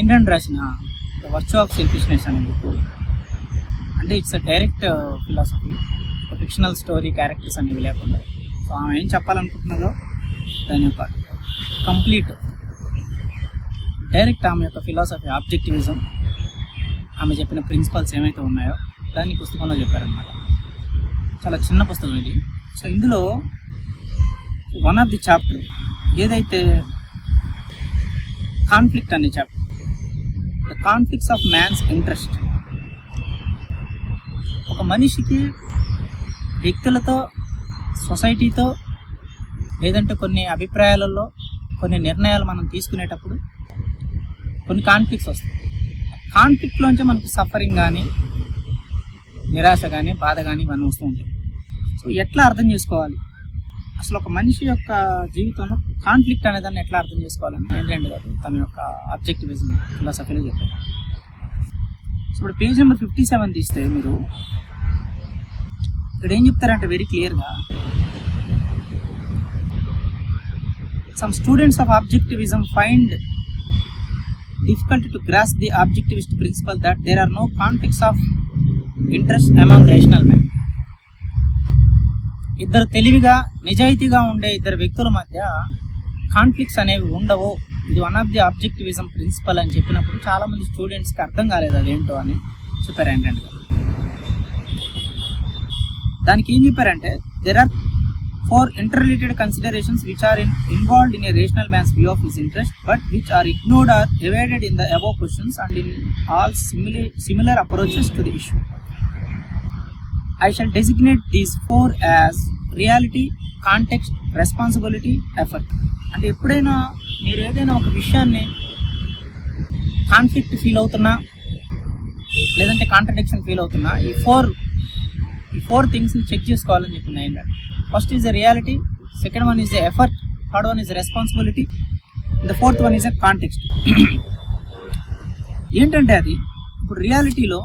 ఐన్ రాండ్ రాసిన the virtue of selfishness అనే book. అంటే it's a direct philosophy, fictional story characters అనేవి లేకుండా. సో ఆమె ఏం చెప్పాలనుకుంటున్నదో దాని యొక్క కంప్లీట్ డైరెక్ట్ ఆమె యొక్క ఫిలాసఫీ, ఆబ్జెక్టివిజం, ఆమె చెప్పిన ప్రిన్సిపల్స్ ఏమైతే ఉన్నాయో దాన్ని పుస్తకంలో చెప్పారనమాట. చాలా చిన్న పుస్తకం ఇది. సో ఇందులో వన్ ఆఫ్ ది చాప్టర్ ఏదైతే కాన్ఫ్లిక్ట్ అనే chapter, the conflicts of man's interest. ఒక మనిషికి వ్యక్తులతో, సొసైటీతో, లేదంటే కొన్ని అభిప్రాయాలలో కొన్ని నిర్ణయాలు మనం తీసుకునేటప్పుడు కొన్ని కాన్ఫ్లిక్ట్స్ వస్తాయి. కాన్ఫ్లిక్ట్లోంచి మనకి సఫరింగ్ కానీ, నిరాశ కానీ, బాధ కానీ ఇవన్నీ వస్తూ ఉంటాయి. సో ఎట్లా అర్థం చేసుకోవాలి అసలు ఒక మనిషి యొక్క జీవితంలో కాన్ఫ్లిక్ట్ అనేదాన్ని ఎట్లా అర్థం చేసుకోవాలని ఏంటంటే గారు తన యొక్క ఆబ్జెక్టివిజం ఫిలాసఫీలో చెప్పారు. సో ఇప్పుడు పేజ్ నెంబర్ 57 తీస్తే మీరు ఇక్కడ ఏం చెప్తారంటే వెరీ క్లియర్గా, some students of objectivism find difficult to grasp the objectivist principle that there are no conflicts of interest among rational men. ఇద్దరు తెలివిగా, నిజాయితీగా ఉండే ఇద్దరు వ్యక్తుల మధ్య కాన్ఫ్లిక్ట్స్ అనేవి ఉండవు, ఇది one of the objectivism principle అని చెప్పినప్పుడు చాలా మంది స్టూడెంట్స్కి అర్థం కాలేదు అదేంటో అని చెప్పారు. ఏంటంటే దానికి ఏం చెప్పారంటే, there are 4 interrelated considerations which are involved in a rational man's view of his interest, but which are ignored or evaded in the above questions and in all similar approaches to the issue. I shall designate these 4 as reality, context, responsibility, effort. అంటే ఎప్పుడైనా మీరు ఏదైనా ఒక విషయాన్ని conflict feel అవుతున్నా, లేదంటే contradiction feel అవుతున్నా, ఈ ఫోర్ థింగ్స్ని చెక్ చేసుకోవాలని చెప్పింది ఏంటంటే, first is the reality, second one is the effort, third one is the responsibility, the fourth one is the context. ఏంటంటే అది ఇప్పుడు రియాలిటీలో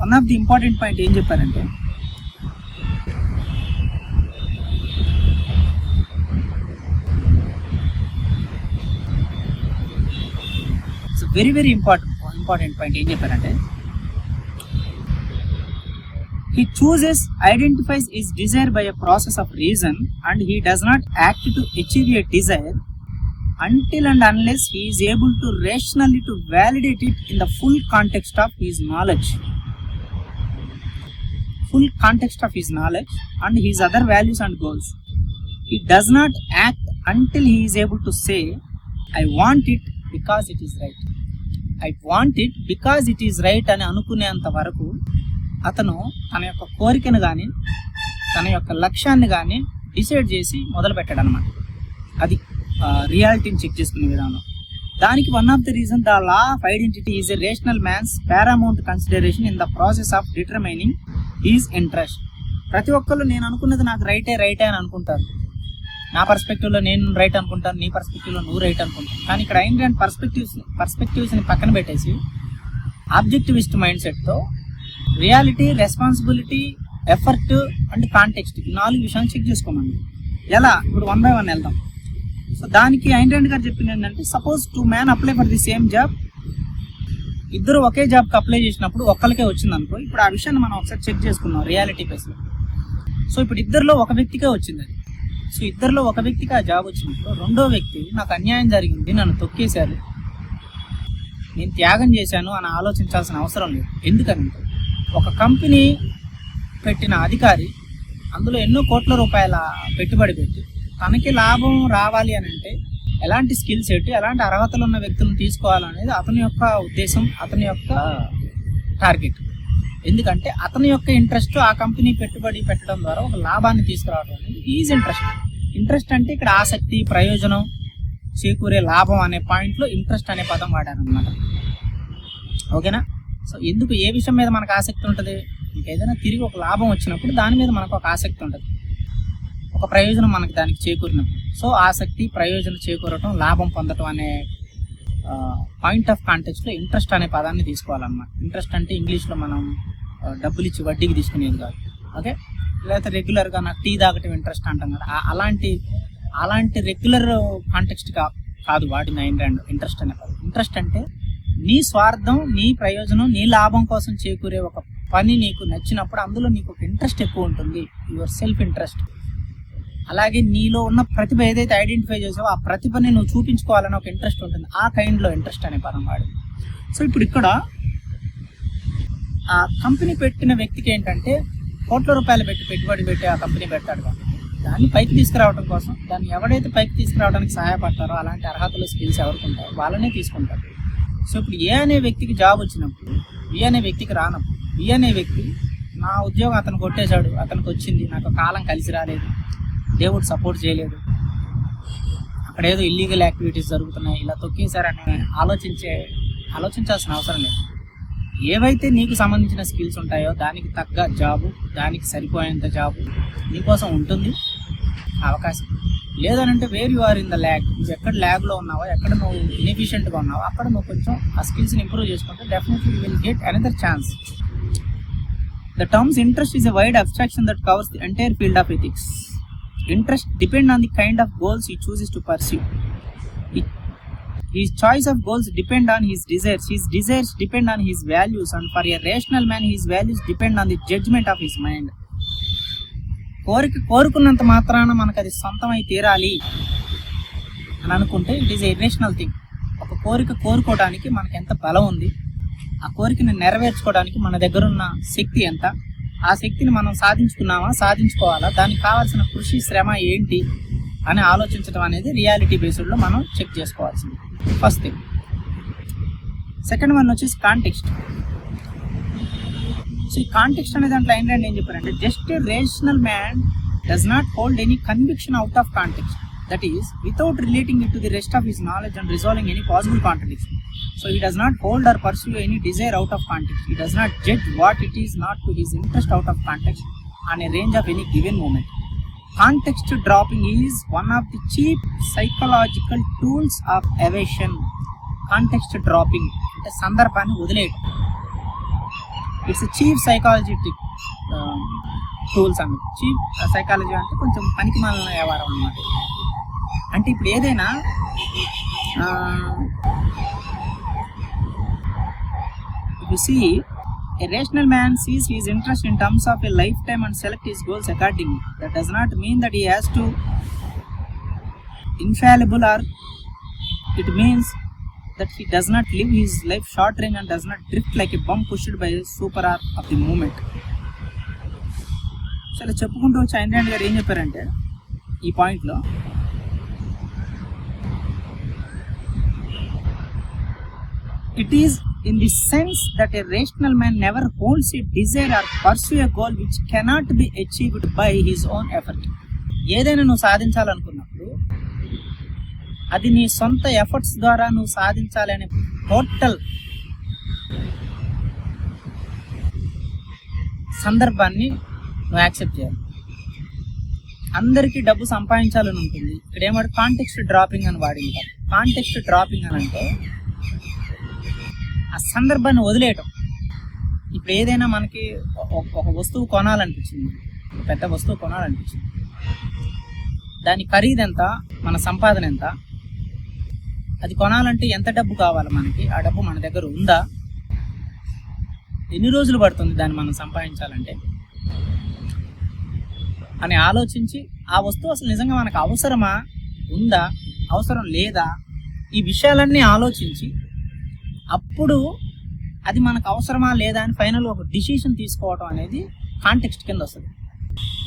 one of the important point ఏం చెప్పారంటే, వెరీ వెరీ ఇంపార్టెంట్ పాయింట్ ఏం చెప్పారంటే, he chooses, identifies his desire by a process of reason, and he does not act to achieve a desire until and unless he is able to rationally to validate it in the full context of his knowledge and his other values and goals. He does not act until he is able to say, I want it because it is right. I want it because it is right అని అనుకునేంత వరకు అతను తన యొక్క కోరికను కానీ, తన యొక్క లక్ష్యాన్ని కానీ డిసైడ్ చేసి మొదలు పెట్టాడు అనమాట. అది రియాలిటీని చెక్ చేసుకునే విధానం. దానికి one of the reason, the law of identity is a rational man's paramount consideration in the process of determining is interest. ప్రతి ఒక్కళ్ళు నేను అనుకున్నది నాకు రైటే అని అనుకుంటారు. నా పర్స్పెక్టివ్లో నేను రైట్ అనుకుంటాను, నీ పర్స్పెక్టివ్లో నువ్వు రైట్ అనుకుంటాను. కానీ ఇక్కడ ఏంటంటే పర్స్పెక్టివ్స్ని పక్కన పెట్టేసి ఆబ్జెక్టివిస్ట్ మైండ్ సెట్తో reality, responsibility, effort and context, ఈ 4 విషయాలు చెక్ చేసుకోమండి. ఎలా ఇప్పుడు 1 by 1 వెళ్దాం. సో దానికి ఐన్ రాండ్ గారు చెప్పింది ఏంటంటే, suppose 2 men apply for the same job. ఇద్దరు ఒకే జాబ్కి అప్లై చేసినప్పుడు ఒక్కరికే వచ్చింది అనుకో. ఇప్పుడు ఆ విషయాన్ని మనం ఒకసారి చెక్ చేసుకున్నాం రియాలిటీ బేస్లో. సో ఇప్పుడు ఇద్దరిలో ఒక వ్యక్తికే వచ్చింది అది. సో ఇద్దరిలో ఒక వ్యక్తికి ఆ జాబ్ వచ్చినప్పుడు రెండో వ్యక్తి నాకు అన్యాయం జరిగింది, నన్ను తొక్కేశారు, నేను త్యాగం చేశాను అని ఆలోచించాల్సిన అవసరం లేదు. ఎందుకంటే ఒక కంపెనీ పెట్టిన అధికారి అందులో ఎన్నో కోట్ల రూపాయల పెట్టుబడి పెట్టి తనకి లాభం రావాలి అని అంటే ఎలాంటి స్కిల్ సెట్, ఎలాంటి అర్హతలు ఉన్న వ్యక్తులను తీసుకోవాలనేది అతని యొక్క ఉద్దేశం, అతని యొక్క టార్గెట్. ఎందుకంటే అతని యొక్క ఇంట్రెస్ట్ ఆ కంపెనీ పెట్టుబడి పెట్టడం ద్వారా ఒక లాభాన్ని తీసుకురావడం అనేది ఈజ్ ఇంట్రెస్ట్ అంటే ఇక్కడ ఆసక్తి, ప్రయోజనం, చేకూరే లాభం అనే పాయింట్లో ఇంట్రెస్ట్ అనే పదం వాడారనమాట. ఓకేనా? సో ఎందుకు, ఏ విషయం మీద మనకు ఆసక్తి ఉంటుంది? ఇంకేదైనా తిరిగి ఒక లాభం వచ్చినప్పుడు దాని మీద మనకు ఒక ఆసక్తి ఉంటుంది, ఒక ప్రయోజనం మనకి దానికి చేకూరినప్పుడు. సో ఆసక్తి, ప్రయోజనం చేకూరటం, లాభం పొందటం అనే పాయింట్ ఆఫ్ కాంటెక్స్ట్లో ఇంట్రెస్ట్ అనే పదాన్ని తీసుకోవాలన్నమాట. ఇంట్రెస్ట్ అంటే ఇంగ్లీష్లో మనం డబ్బులు ఇచ్చి వడ్డీకి తీసుకునేది కాదు. ఓకే, లేకపోతే రెగ్యులర్గా నాకు టీ తాగటం ఇంట్రెస్ట్ అంటాం కదా, అలాంటి రెగ్యులర్ కాంటెక్స్ట్ కాదు వాడిన ఐన్ రాండ్ ఇంట్రెస్ట్ అనే పదం. ఇంట్రెస్ట్ అంటే నీ స్వార్థం, నీ ప్రయోజనం, నీ లాభం కోసం చేకూరే ఒక పని నీకు నచ్చినప్పుడు అందులో నీకు ఒక ఇంట్రెస్ట్ ఎక్కువ ఉంటుంది, యువర్ సెల్ఫ్ ఇంట్రెస్ట్. అలాగే నీలో ఉన్న ప్రతిభ ఏదైతే ఐడెంటిఫై చేసావో ఆ ప్రతిభని నువ్వు చూపించుకోవాలని ఒక ఇంట్రెస్ట్ ఉంటుంది. ఆ కైండ్లో ఇంట్రెస్ట్ అనే పదం వాడు. సో ఇప్పుడు ఇక్కడ ఆ కంపెనీ పెట్టిన వ్యక్తికి ఏంటంటే కోట్ల రూపాయలు పెట్టుబడి పెట్టి ఆ కంపెనీ పెట్టాడు కాబట్టి దాన్ని పైకి తీసుకురావడం కోసం, దాన్ని ఎవరైతే పైకి తీసుకురావడానికి సహాయపడతారో అలాంటి అర్హతలు, స్కిల్స్ ఎవరికి ఉంటారో వాళ్ళనే తీసుకుంటారు. సో ఇప్పుడు ఏ అనే వ్యక్తికి జాబ్ వచ్చినప్పుడు బి అనే వ్యక్తికి రానప్పుడు, బి అనే వ్యక్తి నా ఉద్యోగం అతను కొట్టేశాడు, అతనికి వచ్చింది, నాకు కాలం కలిసి రాలేదు, దేవుడు సపోర్ట్ చేయలేదు, అక్కడ ఏదో ఇల్లీగల్ యాక్టివిటీస్ జరుగుతున్నాయి, ఇలా తొక్కేశారని ఆలోచించాల్సిన అవసరం లేదు. ఏవైతే నీకు సంబంధించిన స్కిల్స్ ఉంటాయో దానికి తగ్గ జాబు, దానికి సరిపోయేంత జాబు నీకోసం ఉంటుంది, అవకాశం. లేదనంటే where you are in the lag, నువ్వు ఎక్కడ ల్యాగ్లో ఉన్నావో, ఎక్కడ నువ్వు ఇన్ఎఫిషియెంట్గా ఉన్నావో అక్కడ నువ్వు కొంచెం ఆ స్కిల్స్ని ఇంప్రూవ్ చేసుకుంటే definitely you will get another chance. The terms interest is a wide abstraction that covers the entire field of ethics. Interest depend on the kind of goals he chooses to pursue. His choice of goals depend on his desires. His desires depend on his values, and for a rational man, his values depend on the judgment of his mind. కోరుకున్నంత మాత్రాన మనకు అది సొంతమై తీరాలి అని అనుకుంటే it is a irrational thing. ఒక కోరిక కోరుకోవడానికి మనకి ఎంత బలం ఉంది, ఆ కోరికని నెరవేర్చుకోవడానికి మన దగ్గర ఉన్న శక్తి ఎంత, ఆ శక్తిని మనం సాధించుకున్నామా, సాధించుకోవాలా, దానికి కావాల్సిన కృషి, శ్రమ ఏంటి అని ఆలోచించడం అనేది రియాలిటీ బేస్డ్లో మనం చెక్ చేసుకోవాల్సింది ఫస్ట్ థింగ్. సెకండ్ వన్ వచ్చేసి కాంటెక్స్ట్. సో ఈ కాంటెక్స్ట్ అనే దాంట్లో ఏంటంటే ఏం చెప్పారంటే just rational man does not hold any conviction out of context, that is without relating it to the rest of his knowledge and resolving any possible contradiction. So he does not hold or pursue any desire out of context. He does not judge what it is not to his interest out of context on a range of any given moment. Context dropping is one of the cheap psychological tools of evasion. Context dropping అంటే సందర్భాన్ని వదిలేయటం. It's cheap psychology tools అన్నమాట. Cheap psychology అంటే కొంచెం పనికి మాలిన వ్యవహారం అన్నమాట. అంటే ఇప్పుడు ఏదైనా you see, a rational man sees his interest in terms of a lifetime and select his goals accordingly. That does not mean that he has to infallible, or it means that he does not live his life short range and does not drift like a bomb pushed by a super arc of the moment. So ఇలా చెప్పుకుంటూ వచ్చి Ayn Rand గారు ఏం చెప్పారంటే ఈ పాయింట్లో it is in the sense that a rational man never holds a desire or pursue a goal which cannot be achieved by his own effort. ఏదైనా నువ్వు సాధించాలనుకున్నప్పుడు అది నీ సొంత ఎఫర్ట్స్ ద్వారా నువ్వు సాధించాలి అనే టోటల్ సందర్భాన్ని నువ్వు యాక్సెప్ట్ చేయాలి. అందరికీ డబ్బు సంపాదించాలని ఉంటుంది. ఇక్కడ ఏమంటే కాంటెక్స్ట్ డ్రాపింగ్ అని వాడింది. కాంటెక్స్ట్ డ్రాపింగ్ అని అంటే ఆ సందర్భాన్ని వదిలేయటం. ఇప్పుడు ఏదైనా మనకి ఒక వస్తువు కొనాలనిపించింది, పెద్ద వస్తువు కొనాలనిపించింది, దాని ఖరీదు ఎంత, మన సంపాదన ఎంత, అది కొనాలంటే ఎంత డబ్బు కావాలి మనకి, ఆ డబ్బు మన దగ్గర ఉందా, ఎన్ని రోజులు పడుతుంది దాన్ని మనం సంపాదించాలంటే అని ఆలోచించి ఆ వస్తువు అసలు నిజంగా మనకు అవసరమా, ఉందా, అవసరం లేదా, ఈ విషయాలన్నీ ఆలోచించి అప్పుడు అది మనకు అవసరమా లేదా అని ఫైనల్గా ఒక డిసిషన్ తీసుకోవడం అనేది కాంటెక్స్ట్ కింద వస్తుంది.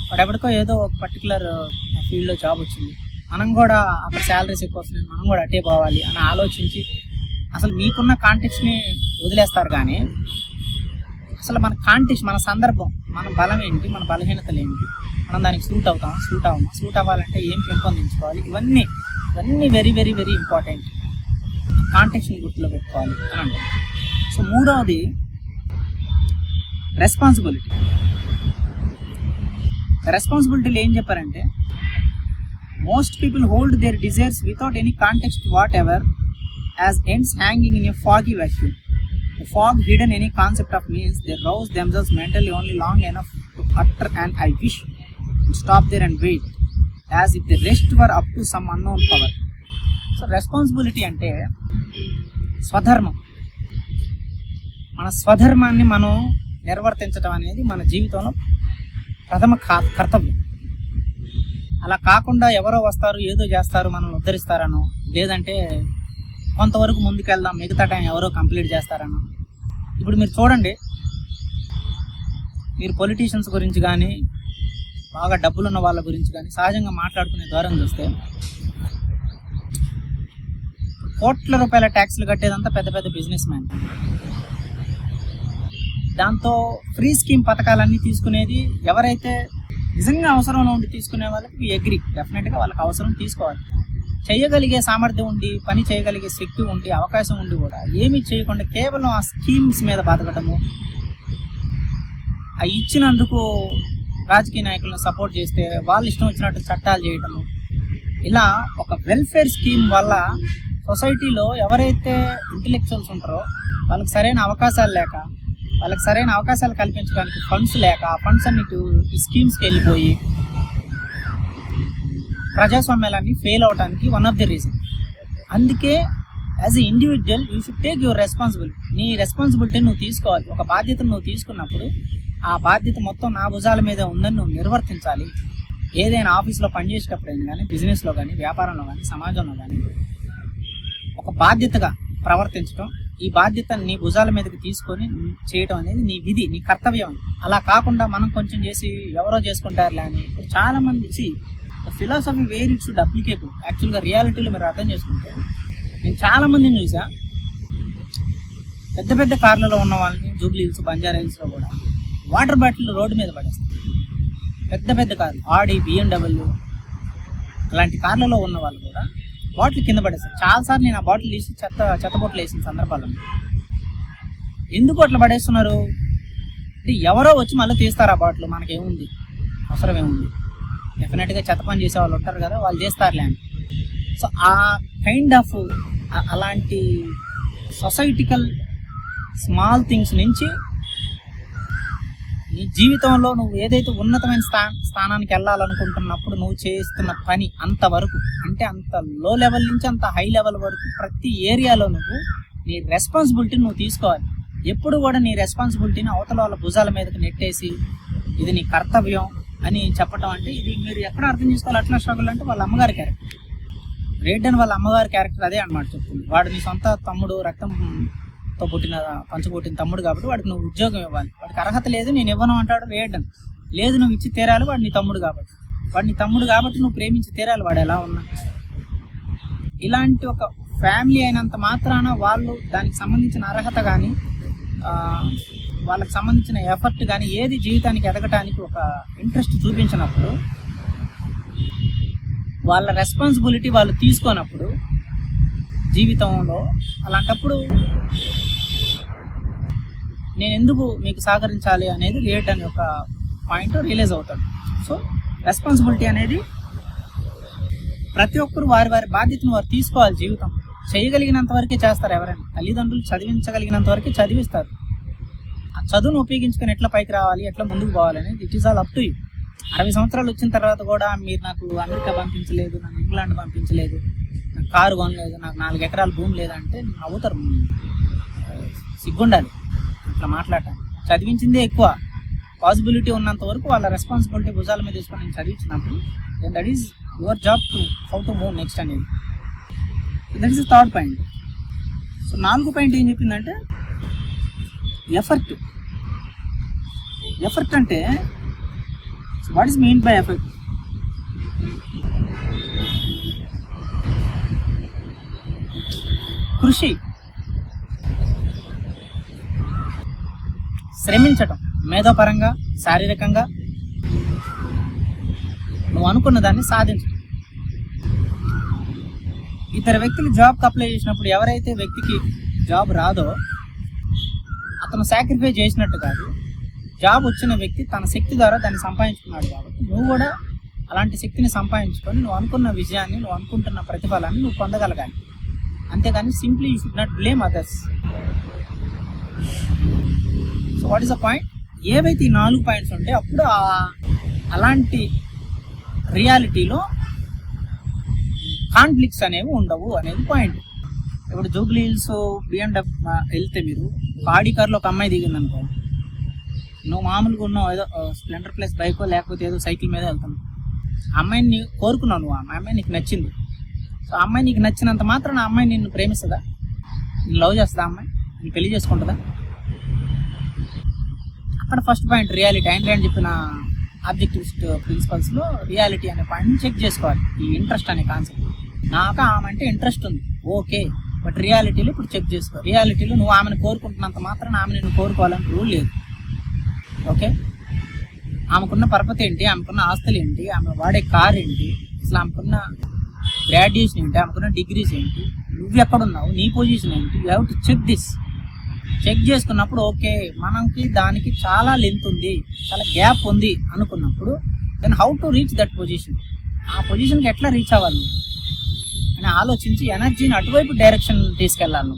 వాడు ఎవరికో ఏదో ఒక పర్టికులర్ ఫీల్డ్లో జాబ్ వచ్చింది, మనం కూడా అక్కడ శాలరీస్ ఎక్కువ వస్తుంది, మనం కూడా అట్టే పోవాలి అని ఆలోచించి అసలు మీకున్న కాంటెక్స్ట్ని వదిలేస్తారు. కానీ అసలు మన కాంటెక్స్ట్, మన సందర్భం, మన బలం ఏంటి, మన బలహీనతలు ఏంటి, మనం దానికి సూట్ అవుతామా, సూట్ అవ్వాలంటే ఏం పెంపొందించుకోవాలి, ఇవన్నీ వెరీ వెరీ వెరీ ఇంపార్టెంట్. కాంటెక్స్ట్ని గుర్తులో పెట్టుకోవాలి అని అంటారు. సో మూడవది రెస్పాన్సిబిలిటీ. రెస్పాన్సిబిలిటీలు ఏం చెప్పారంటే most people hold there desires without any context what ever as ends hanging in a foggy vacuum. The fog hidden any concept of means, they rouse themselves mentally only long enough to utter an I wish and stop there and wait as if the rest were up to some unknown power. So responsibility అంటే స్వధర్మం. మన స్వధర్మాన్ని మనం నిర్వర్తించడం అనేది మన జీవితంలో ప్రథమ కర్తవ్యం. అలా కాకుండా ఎవరో వస్తారు, ఏదో చేస్తారు, మనల్ని ఉద్ధరిస్తారనో, లేదంటే కొంతవరకు ముందుకెళ్దాం, మిగతా టైం ఎవరో కంప్లీట్ చేస్తారనో. ఇప్పుడు మీరు చూడండి, మీరు పొలిటీషియన్స్ గురించి కానీ, బాగా డబ్బులున్న వాళ్ళ గురించి కానీ సహజంగా మాట్లాడుకునే దూరం చూస్తే, కోట్ల రూపాయల ట్యాక్స్లు కట్టేదంతా పెద్ద పెద్ద బిజినెస్ మ్యాన్. దాంతో ఫ్రీ స్కీమ్ పథకాలన్నీ తీసుకునేది ఎవరైతే నిజంగా అవసరంలో ఉండి తీసుకునే వాళ్ళకి అగ్రి, డెఫినెట్గా వాళ్ళకి అవసరం తీసుకోవాలి. చేయగలిగే సామర్థ్యం ఉండి, పని చేయగలిగే శక్తి ఉండి, అవకాశం ఉండి కూడా ఏమీ చేయకుండా కేవలం ఆ స్కీమ్స్ మీద బతకటము, ఆ ఇచ్చినందుకు రాజకీయ నాయకులను సపోర్ట్ చేస్తే వాళ్ళు ఇష్టం వచ్చినట్టు చట్టాలు చేయటము, ఇలా ఒక వెల్ఫేర్ స్కీమ్ వల్ల సొసైటీలో ఎవరైతే ఇంటెలెక్చువల్స్ ఉంటారో వాళ్ళకి సరైన అవకాశాలు లేక, వాళ్ళకి సరైన అవకాశాలు కల్పించడానికి ఫండ్స్ లేక, ఆ ఫండ్స్ అన్నిటి ఈ స్కీమ్స్కి వెళ్ళిపోయి ప్రజాస్వామ్యాలన్నీ ఫెయిల్ అవడానికి వన్ ఆఫ్ ది రీజన్. అందుకే as a individual you should take your responsibility. నీ రెస్పాన్సిబిలిటీ నువ్వు తీసుకోవాలి. ఒక బాధ్యతను నువ్వు తీసుకున్నప్పుడు ఆ బాధ్యత మొత్తం నా భుజాల మీద ఉందని నువ్వు నిర్వర్తించాలి. ఏదైనా ఆఫీస్లో పనిచేసేటప్పుడు కానీ, బిజినెస్లో కానీ, వ్యాపారంలో కానీ, సమాజంలో కానీ ఒక బాధ్యతగా ప్రవర్తించడం, ఈ బాధ్యతను నీ భుజాల మీదకి తీసుకొని చేయడం అనేది నీ విధి, నీ కర్తవ్యం. అలా కాకుండా మనం కొంచెం చేసి ఎవరో చేసుకుంటారులే అని. ఇప్పుడు చాలా మంది philosophy where it should applicable. యాక్చువల్గా రియాలిటీలో మీరు అర్థం చేసుకుంటే, నేను చాలా మందిని చూసా, పెద్ద పెద్ద కార్లలో ఉన్న వాళ్ళని, జూబ్లీ హిల్స్, బంజారా హిల్స్లో కూడా వాటర్ బాటిల్ రోడ్డు మీద పడేస్తారు. పెద్ద పెద్ద కార్లు, ఆడి, BMW అలాంటి కార్లలో ఉన్న వాళ్ళు కూడా బాటిల్ కింద పడేస్తారు. చాలాసార్లు నేను ఆ బాటిల్ తీసి చెత్తబొట్లు వేసిన సందర్భాలు. ఎందుకు అట్లా పడేస్తున్నారు అంటే, ఎవరో వచ్చి మళ్ళీ తీస్తారు ఆ బాటిల్, మనకేముంది, అవసరం ఏముంది, డెఫినెట్గా చెత్త పని చేసే వాళ్ళు ఉంటారు కదా, వాళ్ళు చేస్తారులే అని. సో ఆ కైండ్ ఆఫ్ అలాంటి సొసైటికల్ స్మాల్ థింగ్స్ నుంచి నీ జీవితంలో నువ్వు ఏదైతే ఉన్నతమైన స్థానానికి వెళ్ళాలనుకుంటున్నప్పుడు నువ్వు చేస్తున్న పని అంతవరకు, అంటే అంత లో లెవెల్ నుంచి అంత హై లెవెల్ వరకు ప్రతి ఏరియాలో నువ్వు నీ రెస్పాన్సిబిలిటీని నువ్వు తీసుకోవాలి. ఎప్పుడు కూడా నీ రెస్పాన్సిబిలిటీని అవతల వాళ్ళ భుజాల మీదకి నెట్టేసి ఇది నీ కర్తవ్యం అని చెప్పడం అంటే, ఇది మీరు ఎక్కడ అర్థం చేసుకోవాలి. అట్లా స్ట్రగుల్ అంటే వాళ్ళ అమ్మగారి క్యారెక్టర్, రేడ్డన్ వాళ్ళ అమ్మగారి క్యారెక్టర్ అదే అన్నమాట చెప్తుంది. వాడు నీ సొంత తమ్ముడు, రక్తంతో పంచుపుట్టిన తమ్ముడు కాబట్టి వాడికి నువ్వు ఉద్యోగం ఇవ్వాలి. వాడికి అర్హత లేదు, నేను ఇవ్వను అంటాడు రేడ్డన్. లేదు, నువ్వు ఇచ్చి తీరాలి, వాడు నీ తమ్ముడు కాబట్టి. నువ్వు ప్రేమించి తీరాలి, వాడు ఎలా ఉన్నా. ఇలాంటి ఒక ఫ్యామిలీ అయినంత మాత్రాన వాళ్ళు దానికి సంబంధించిన అర్హత కానీ, వాళ్ళకి సంబంధించిన ఎఫర్ట్ కానీ ఏది జీవితానికి ఎదగటానికి ఒక ఇంట్రెస్ట్ చూపించినప్పుడు, వాళ్ళ రెస్పాన్సిబిలిటీ వాళ్ళు తీసుకోనప్పుడు జీవితంలో, అలాంటప్పుడు నేను ఎందుకు మీకు సహకరించాలి అనేది రేడ్డన్ యొక్క పాయింట్ రియలైజ్ అవుతాడు. సో రెస్పాన్సిబిలిటీ అనేది ప్రతి ఒక్కరు వారి వారి బాధ్యతను వారు తీసుకోవాలి. జీవితం చేయగలిగినంత వరకే చేస్తారు. ఎవరైనా తల్లిదండ్రులు చదివించగలిగినంత వరకే చదివిస్తారు. ఆ చదువును ఉపయోగించుకొని ఎట్లా పైకి రావాలి, ఎట్లా ముందుకు పోవాలి అనేది it is all up to you. 60 సంవత్సరాలు వచ్చిన తర్వాత కూడా మీరు నాకు అమెరికా పంపించలేదు, నాకు ఇంగ్లాండ్ పంపించలేదు, నాకు కారు కొనలేదు, నాకు 4 ఎకరాల భూమి లేదంటే నవ్వుతారు. సిగ్గుండాలి అట్లా మాట్లాడటానికి. చదివించిందే ఎక్కువ. పాసిబిలిటీ ఉన్నంత వరకు వాళ్ళ రెస్పాన్సిబిలిటీ భుజాల మీద తీసుకొని నేను చదివించినప్పుడు then that is your job to how to move next అనేది. That is the third point. So 4వ పాయింట్ ఏం చెప్పిందంటే ఎఫర్ట్. ఎఫర్ట్ అంటే what is mean by effort? కృషి, శ్రమించటం, మేధోపరంగా, శారీరకంగా నువ్వు అనుకున్న దాన్ని సాధించడం. ఇతర వ్యక్తులు జాబ్కి అప్లై చేసినప్పుడు ఎవరైతే వ్యక్తికి జాబ్ రాదో అతను సాక్రిఫై చేసినట్టు కాదు. జాబ్ వచ్చిన వ్యక్తి తన శక్తి ద్వారా దాన్ని సంపాదించుకున్నాడు కాబట్టి నువ్వు కూడా అలాంటి శక్తిని సంపాదించుకొని నువ్వు అనుకున్న విజయాన్ని, నువ్వు అనుకుంటున్న ప్రతిఫలాన్ని నువ్వు పొందగలగాలి. అంతేగాని simply you should not blame others. So what is the point? ఏవైతే ఈ 4 పాయింట్స్ ఉంటే అప్పుడు అలాంటి రియాలిటీలో కాన్ఫ్లిక్ట్స్ అనేవి ఉండవు అనేది పాయింట్. ఇప్పుడు జూబ్లీ హిల్స్ BMW వెళ్తే మీరు ఆడి కార్లో ఒక అమ్మాయి దిగింది అనుకో, నువ్వు మామూలుగా ఉన్నావు ఏదో స్ప్లెండర్ ప్లస్ బైకో లేకపోతే ఏదో సైకిల్ మీద వెళ్తాను, అమ్మాయిని కోరుకున్నావు నువ్వు, ఆ అమ్మాయి నీకు నచ్చింది. సో ఆ అమ్మాయి నీకు నచ్చినంత మాత్రం ఆ అమ్మాయి నిన్ను ప్రేమిస్తుందా, నేను లవ్ చేస్తుందా, అమ్మాయి నేను పెళ్లి చేసుకుంటుందా? అక్కడ ఫస్ట్ పాయింట్ రియాలిటీ. ఐన్లాండ్ చెప్పిన ఆబ్జెక్టివిస్ట్ ప్రిన్సిపల్స్లో రియాలిటీ అనే పాయింట్ని చెక్ చేసుకోవాలి. ఈ ఇంట్రెస్ట్ అనే కాన్సెప్ట్, నాకు ఆమె అంటే ఇంట్రెస్ట్ ఉంది ఓకే, బట్ రియాలిటీలో ఇప్పుడు చెక్ చేసుకో. రియాలిటీలో నువ్వు ఆమెను కోరుకుంటున్నంత మాత్రం ఆమె నిన్ను కోరుకోవాలని రూల్ లేదు. ఓకే, ఆమెకున్న పరపతి ఏంటి, ఆమెకున్న ఆస్తులు ఏంటి, ఆమె వాడే కార్ ఏంటి, అసలు ఆమెకున్న గ్రాడ్యుయేషన్ ఏంటి, ఆమెకున్న డిగ్రీస్ ఏంటి, నువ్వు ఎక్కడున్నావు, నీ పొజిషన్ ఏంటి, you have to check this. Check చేసుకున్నప్పుడు ఓకే మనకి దానికి చాలా లెంత్ ఉంది, చాలా గ్యాప్ ఉంది అనుకున్నప్పుడు then how to reach that position, ఆ పొజిషన్కి ఎట్లా రీచ్ అవ్వాలి అని ఆలోచించి ఎనర్జీని అటువైపు డైరెక్షన్ తీసుకెళ్ళాలి.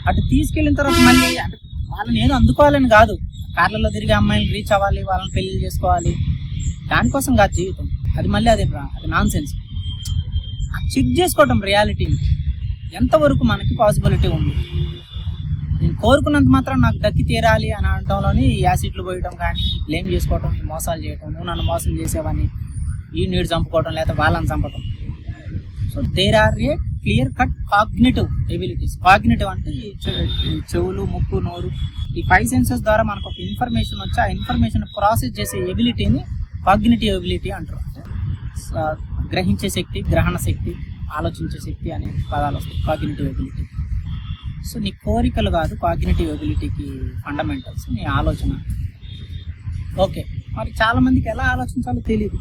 అటు తీసుకెళ్ళిన తర్వాత మళ్ళీ అంటే వాళ్ళని ఏదో అందుకోవాలని కాదు, కార్లలో తిరిగి అమ్మాయిని రీచ్ అవ్వాలి, వాళ్ళని పెళ్లి చేసుకోవాలి, దానికోసం కాదు జీవితం. అది మళ్ళీ అది నాన్ సెన్స్. చెక్ చేసుకోవటం రియాలిటీని ఎంతవరకు మనకి పాసిబిలిటీ ఉంది. నేను కోరుకున్నంత మాత్రం నాకు దక్కి తీరాలి అని అనటంలోని యాసిడ్లు పోయడం కానీ, బ్లేమ్ చేసుకోవటం, మోసాలు చేయటం, నువ్వు నన్ను మోసం చేసేవని ఈ నీడు చంపుకోవటం లేదా వాళ్ళని చంపటం. So there are a clear cut cognitive abilities. Cognitive అంటే చెవులు, ముక్కు, నోరు, ఈ 5 సెన్సెస్ ద్వారా మనకు ఒక ఇన్ఫర్మేషన్ వచ్చి ఆ ఇన్ఫర్మేషన్ ప్రాసెస్ చేసే ఎబిలిటీని కాగ్నిటివ్ ఎబిలిటీ అంటారు. అంటే గ్రహించే శక్తి, గ్రహణ శక్తి, ఆలోచించే శక్తి అనే పదాలు వస్తాయి కాగ్నిటివ్ ఎబిలిటీ. సో నీ కోరికలు కాదు కాగ్నిటివ్ ఎబిలిటీకి ఫండమెంటల్స్, నీ ఆలోచన. ఓకే, మరి చాలా మందికి ఎలా ఆలోచించాలో తెలియదు.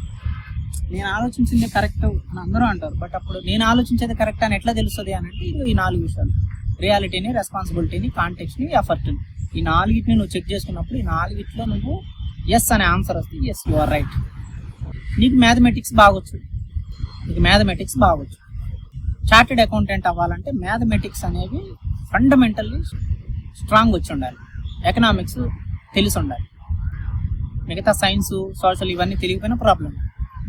నేను ఆలోచించింది కరెక్ట్ అని అందరూ అంటారు, బట్ అప్పుడు నేను ఆలోచించేది కరెక్ట్ అని ఎట్లా తెలుస్తుంది అని అంటే ఈ 4 విషయాలు: రియాలిటీని, రెస్పాన్సిబిలిటీని, కాంటెక్స్ట్ని, ఎఫర్ట్ని. ఈ 4ని నువ్వు చెక్ చేసుకున్నప్పుడు ఈ 4లో నువ్వు ఎస్ అనే ఆన్సర్ వస్తుంది. Yes, you are right. నీకు మ్యాథమెటిక్స్ బాగొచ్చు, చార్టెడ్ అకౌంటెంట్ అవ్వాలంటే మ్యాథమెటిక్స్ అనేవి ఫండమెంటల్లీ స్ట్రాంగ్ వచ్చి ఉండాలి, ఎకనామిక్స్ తెలిసి ఉండాలి, మిగతా సైన్స్, సోషల్ ఇవన్నీ తెలియకపోయినా ప్రాబ్లం.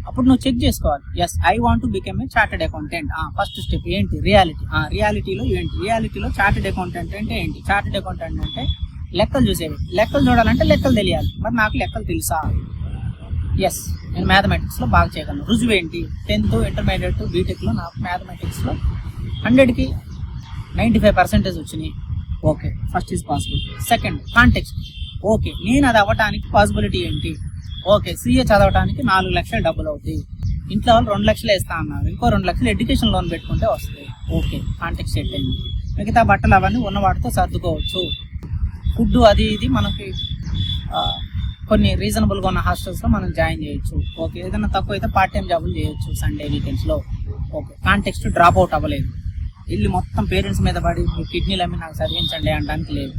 అప్పుడు నువ్వు చెక్ చేసుకోవాలి, yes I want to become a chartered accountant. First step ఏంటి? రియాలిటీ. రియాలిటీలో ఏంటి? రియాలిటీలో చార్టెడ్ అకౌంటెంట్ అంటే ఏంటి? చార్టెడ్ అకౌంటెంట్ అంటే లెక్కలు చూసేవి. లెక్కలు చూడాలంటే లెక్కలు తెలియాలి. మరి నాకు లెక్కలు తెలుసా? ఎస్, నేను మ్యాథమెటిక్స్లో బాగా చేయగలను. రుజువు ఏంటి? 10th, ఇంటర్మీడియట్, బీటెక్లో నాకు మ్యాథమెటిక్స్లో 100కి 95% వచ్చినాయి. Okay, first is possible. Second, context. Okay, నేను అది అవ్వటానికి పాసిబిలిటీ ఏంటి? ఓకే, CA చదవడానికి 4 లక్షలు డబ్బులు అవుతాయి, ఇంట్లో వాళ్ళు 2 లక్షలు వేస్తా అన్నారు, ఇంకో 2 లక్షలు ఎడ్యుకేషన్ లోన్ పెట్టుకుంటే వస్తుంది. ఓకే, కాంటెక్స్ట్ సెట్ అయింది. మిగతా బట్టలు అవన్నీ ఉన్నవాటితో సర్దుకోవచ్చు. ఫుడ్ అది ఇది మనకి కొన్ని రీజనబుల్గా ఉన్న హాస్టల్స్లో మనం జాయిన్ చేయొచ్చు. ఓకే, ఏదైనా తక్కువ అయితే పార్ట్ టైం జాబులు చేయొచ్చు సండే వీకెండ్స్లో. ఓకే, కాంటెక్స్ట్ డ్రాప్ అవుట్ అవ్వలేదు, వెళ్ళి మొత్తం పేరెంట్స్ మీద పడి మీ కిడ్నీలు అమ్మి నాకు చదివించండి అనడానికి లేదు.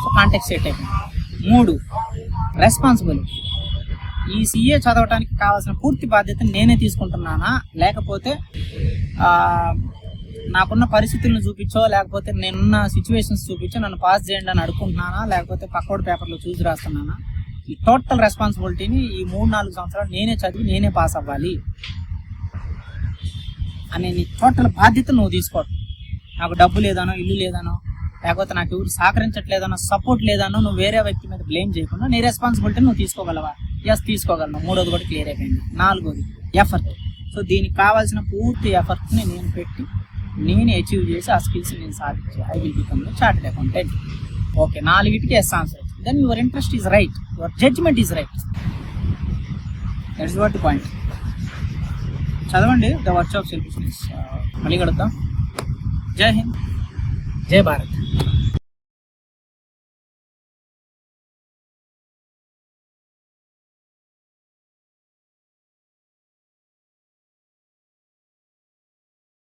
సో కాంటెక్స్ట్ సెట్ అయిపోయింది. 3, రెస్పాన్సిబిలిటీ. ఈ CA చదవడానికి కావాల్సిన పూర్తి బాధ్యత నేనే తీసుకుంటున్నానా, లేకపోతే నాకున్న పరిస్థితులను చూపించో, లేకపోతే నేనున్న సిచ్యువేషన్స్ చూపించో నన్ను పాస్ చేయండి అని అడుగుకుంటున్నానా, లేకపోతే పక్కోడి పేపర్లో చూసి రాస్తున్నానా? ఈ టోటల్ రెస్పాన్సిబిలిటీని ఈ 3-4 సంవత్సరాలు నేనే చదివి నేనే పాస్ అవ్వాలి అనే నీ టోటల్ బాధ్యత నువ్వు తీసుకోవడం. నాకు డబ్బు లేదనో, ఇల్లు లేదనో, లేకపోతే నాకు ఎవరు సహకరించట్లేదనో, సపోర్ట్ లేదనో నువ్వు వేరే వ్యక్తి మీద బ్లేమ్ చేయకుండా నీ రెస్పాన్సిబిలిటీ నువ్వు తీసుకోగలవా? ఎస్, తీసుకోగలను. 3వది కూడా క్లియర్ అయిపోయింది. 4వది ఎఫర్ట్. సో దీనికి కావాల్సిన పూర్తి ఎఫర్ట్ని నేను పెట్టి నేను అచీవ్ చేసి ఆ స్కిల్స్ నేను సాధించి I will become chartered accountant. Okay, 4కి yes answer. Then your interest is right, your judgment is right. That's what the point. చదవండి ద వర్క్స్ ఆఫ్ సెల్ఫిష్నెస్. మళ్ళీ కలుద్దాం. జై హింద్, జై భారత్.